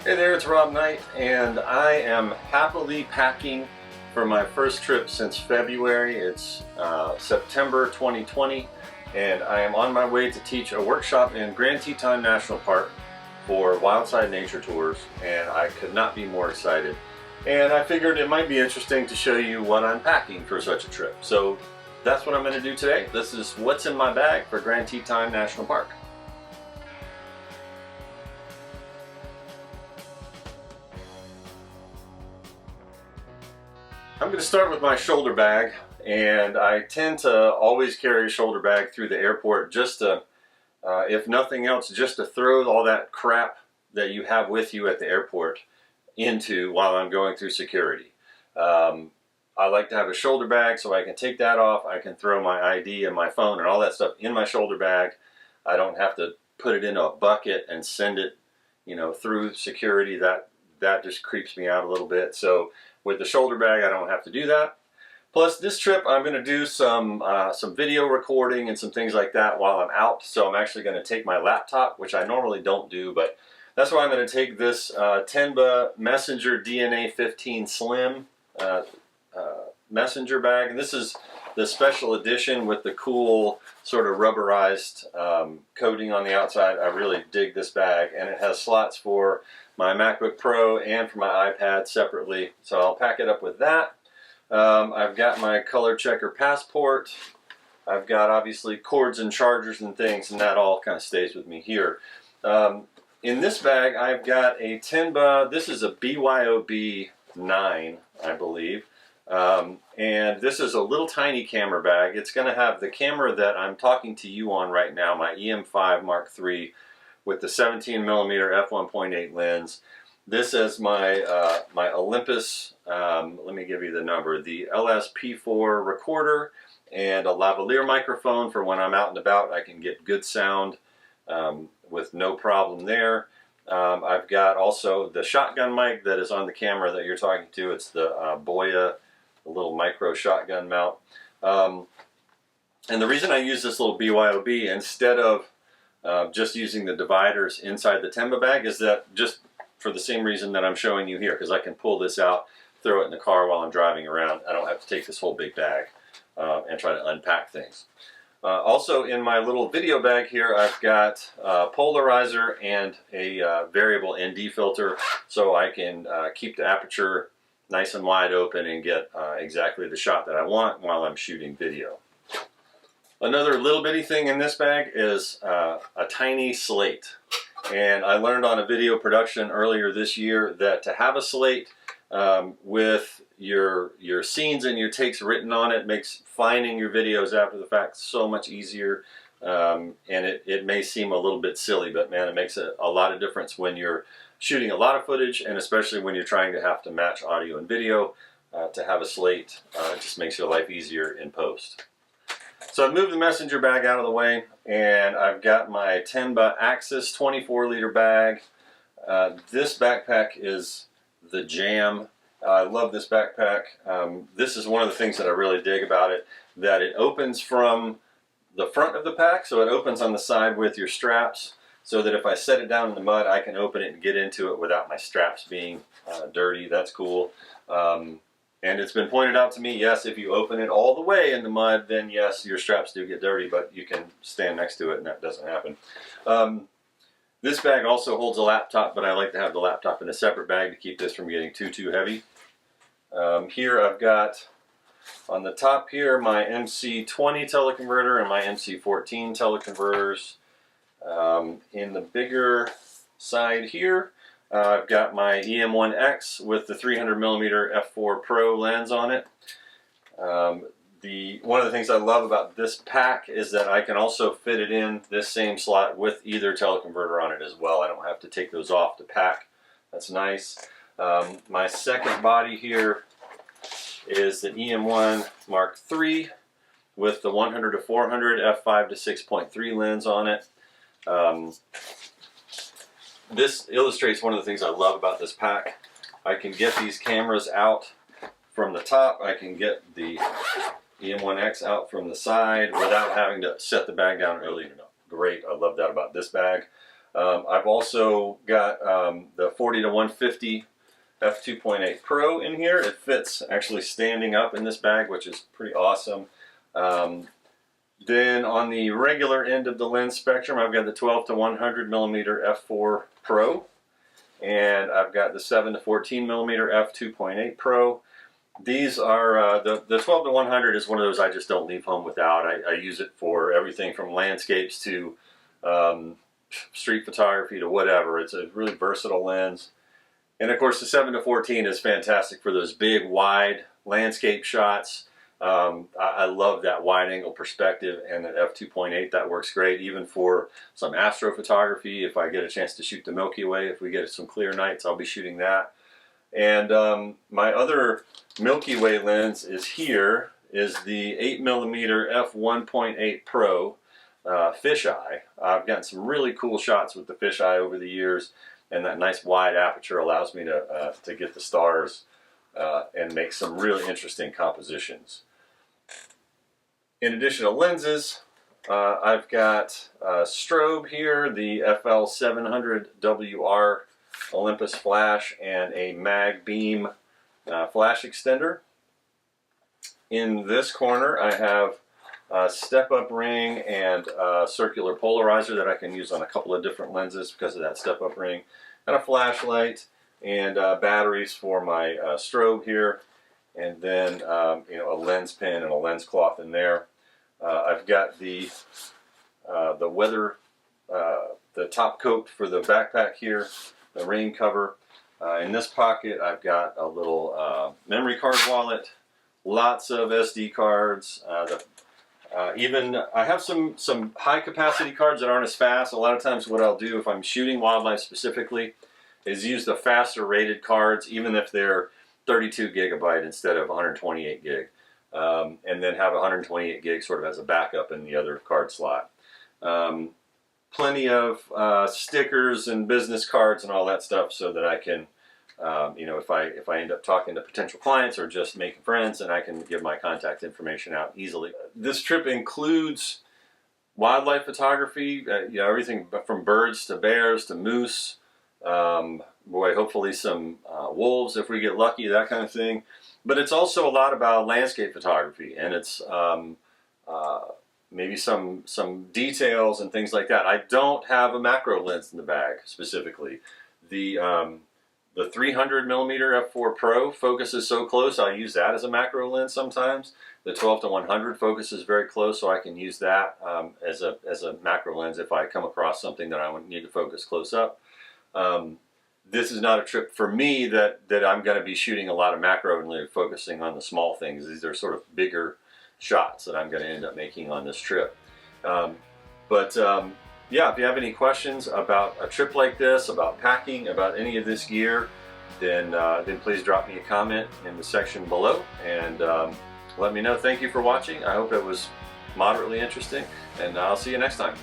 Hey there, it's Rob Knight, and I am happily packing for my first trip since February. It's September 2020, and I am on my way to teach a workshop in Grand Teton National Park for Wildside Nature Tours, and I could not be more excited. And I figured it might be interesting to show you what I'm packing for such a trip. So that's what I'm going to do today. This is what's in my bag for Grand Teton National Park. I'm going to start with my shoulder bag, and I tend to always carry a shoulder bag through the airport just to, if nothing else, just to throw all that crap that you have with you at the airport into while I'm going through security. I like to have a shoulder bag so I can take that off. I can throw my ID and my phone and all that stuff in my shoulder bag. I don't have to put it in a bucket and send it, through security. That just creeps me out a little bit. So with the shoulder bag, I don't have to do that. Plus, this trip, I'm going to do some video recording and some things like that while I'm out. So I'm actually going to take my laptop, which I normally don't do, but that's why I'm going to take this Tenba Messenger DNA 15 Slim messenger bag. And this is the special edition with the cool sort of rubberized coating on the outside. I really dig this bag, and it has slots for my MacBook Pro and for my iPad separately. So I'll pack it up with that. I've got my color checker passport. I've got obviously cords and chargers and things, and that all kind of stays with me here. In this bag, I've got a Tenba. This is a BYOB 9, I believe. And this is a little tiny camera bag. It's going to have the camera that I'm talking to you on right now, my EM5 Mark III with the 17mm f1.8 lens. This is my my Olympus, let me give you the number, the LSP4 recorder, and a lavalier microphone for when I'm out and about. I can get good sound with no problem there. I've got also the shotgun mic that is on the camera that you're talking to. It's the Boya, the little micro shotgun mount. And the reason I use this little BYOB instead of just using the dividers inside the Tenba bag is that just for the same reason that I'm showing you here, because I can pull this out, throw it in the car while I'm driving around. I don't have to take this whole big bag and try to unpack things. Also in my little video bag here, I've got a polarizer and a variable ND filter, so I can keep the aperture nice and wide open and get exactly the shot that I want while I'm shooting video. Another little bitty thing in this bag is a tiny slate. And I learned on a video production earlier this year that to have a slate with your scenes and your takes written on it makes finding your videos after the fact so much easier. And it may seem a little bit silly, but man, it makes a lot of difference when you're shooting a lot of footage, and especially when you're trying to have to match audio and video. To have a slate just makes your life easier in post. So I've moved the messenger bag out of the way, and I've got my Tenba Axis 24-liter bag. This backpack is the jam. I love this backpack. This is one of the things that I really dig about it, that it opens from the front of the pack, so it opens on the side with your straps, so that if I set it down in the mud, I can open it and get into it without my straps being dirty. That's cool. And it's been pointed out to me, yes, if you open it all the way in the mud, then yes, your straps do get dirty, but you can stand next to it and that doesn't happen. This bag also holds a laptop, but I like to have the laptop in a separate bag to keep this from getting too heavy. Here I've got, on the top here, my MC20 teleconverter and my MC14 teleconverters. In the bigger side here, I've got my EM1X with the 300mm f4 Pro lens on it. One of the things I love about this pack is that I can also fit it in this same slot with either teleconverter on it as well. I don't have to take those off to pack. That's nice. My second body here is the EM1 Mark III with the 100 to 400 f5 to 6.3 lens on it. This illustrates one of the things I love about this pack. I can get these cameras out from the top. I can get the EM1X out from the side without having to set the bag down early. Great, I love that about this bag. I've also got the 40 to 150 f2.8 Pro in here. It fits actually standing up in this bag, which is pretty awesome. Then on the regular end of the lens spectrum, I've got the 12 to 100 millimeter f4 Pro, and I've got the 7 to 14 millimeter f2.8 Pro. These are the 12 to 100 is one of those I just don't leave home without. I use it for everything from landscapes to street photography to whatever. It's a really versatile lens. And of course the 7 to 14 is fantastic for those big wide landscape shots. I love that wide angle perspective, and at f2.8 that works great even for some astrophotography. If I get a chance to shoot the Milky Way, if we get some clear nights, I'll be shooting that. And my other Milky Way lens is here, is the 8mm f1.8 Pro fisheye. I've gotten some really cool shots with the fisheye over the years, and that nice wide aperture allows me to get the stars and make some really interesting compositions. In addition to lenses, I've got a strobe here, the FL700WR Olympus flash, and a mag beam flash extender. In this corner I have a step-up ring and a circular polarizer that I can use on a couple of different lenses because of that step-up ring, and a flashlight, and batteries for my strobe here, and then you know, a lens pen and a lens cloth in there. I've got the weather, the top coat for the backpack here, the rain cover. In this pocket I've got a little memory card wallet, lots of SD cards. Even I have some high capacity cards that aren't as fast. A lot of times what I'll do if I'm shooting wildlife specifically is use the faster rated cards, even if they're 32 gigabyte instead of 128 gig. And then have 128 gig sort of as a backup in the other card slot. Plenty of stickers and business cards and all that stuff, so that I can, you know, if I end up talking to potential clients or just making friends, and I can give my contact information out easily. This trip includes wildlife photography, you know, everything from birds to bears to moose, boy, hopefully some wolves if we get lucky, that kind of thing. But it's also a lot about landscape photography, and it's maybe some details and things like that. I don't have a macro lens in the bag specifically. The 300mm f4 Pro focuses so close, I use that as a macro lens sometimes. The 12 to 100 focuses very close, so I can use that as a macro lens if I come across something that I need to focus close up. This is not a trip for me that I'm going to be shooting a lot of macro and really focusing on the small things. These are sort of bigger shots that I'm going to end up making on this trip. Yeah, if you have any questions about a trip like this, about packing, about any of this gear, then please drop me a comment in the section below, and let me know. Thank you for watching. I hope it was moderately interesting, and I'll see you next time.